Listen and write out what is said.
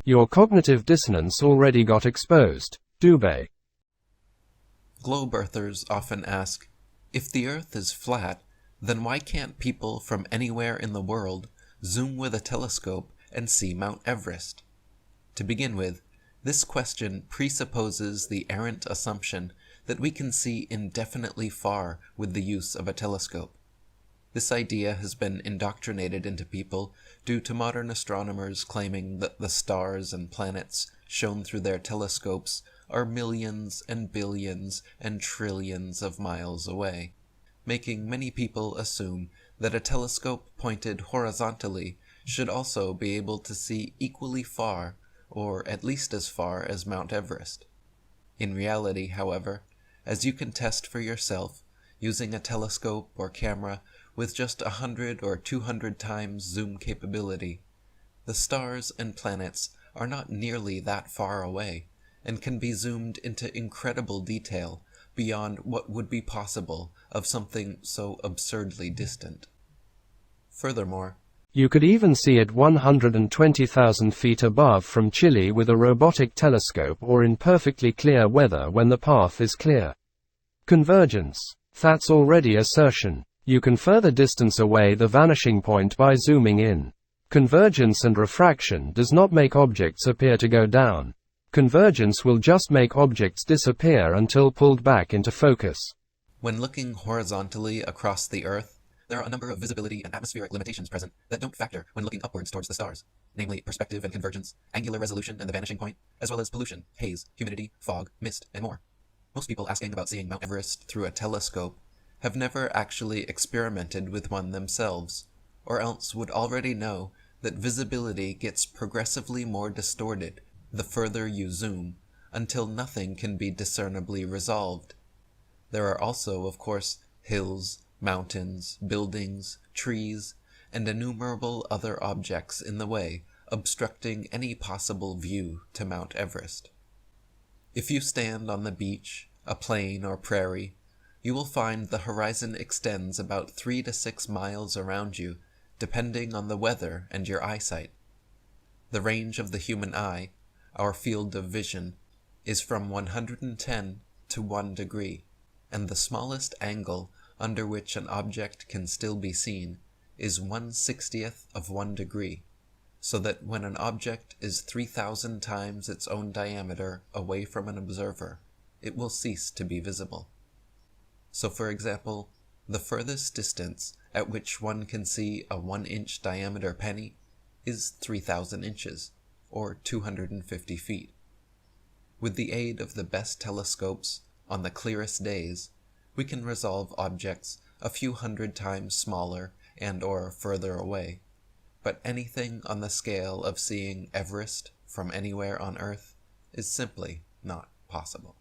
Your cognitive dissonance already got exposed. Dubay. Globe earthers often ask, if the Earth is flat, then why can't people from anywhere in the world zoom with a telescope and see Mount Everest? To begin with, this question presupposes the errant assumption that we can see indefinitely far with the use of a telescope. This idea has been indoctrinated into people due to modern astronomers claiming that the stars and planets shown through their telescopes are millions and billions and trillions of miles away, making many people assume that a telescope pointed horizontally should also be able to see equally far, or at least as far as Mount Everest. In reality, however, as you can test for yourself, using a telescope or camera with just 100 or 200 times zoom capability, the stars and planets are not nearly that far away, and can be zoomed into incredible detail beyond what would be possible of something so absurdly distant. Furthermore, you could even see it 120,000 feet above from Chile with a robotic telescope or in perfectly clear weather when the path is clear. Convergence. That's already assertion. You can further distance away the vanishing point by zooming in. Convergence and refraction does not make objects appear to go down. Convergence will just make objects disappear until pulled back into focus. When looking horizontally across the Earth, there are a number of visibility and atmospheric limitations present that don't factor when looking upwards towards the stars, namely perspective and convergence, angular resolution and the vanishing point, as well as pollution, haze, humidity, fog, mist, and more. Most people asking about seeing Mount Everest through a telescope have never actually experimented with one themselves, or else would already know that visibility gets progressively more distorted the further you zoom, until nothing can be discernibly resolved. There are also, of course, hills, mountains, buildings, trees, and innumerable other objects in the way, obstructing any possible view to Mount Everest. If you stand on the beach, a plain or prairie, you will find the horizon extends about 3 to 6 miles around you, depending on the weather and your eyesight. The range of the human eye, our field of vision, is from 110 to 1 degree, and the smallest angle under which an object can still be seen is 1/60th of 1 degree, so that when an object is 3,000 times its own diameter away from an observer, it will cease to be visible. So, for example, the furthest distance at which one can see a 1-inch diameter penny is 3,000 inches, or 250 feet. With the aid of the best telescopes, on the clearest days, we can resolve objects a few hundred times smaller and or further away, but anything on the scale of seeing Everest from anywhere on Earth is simply not possible.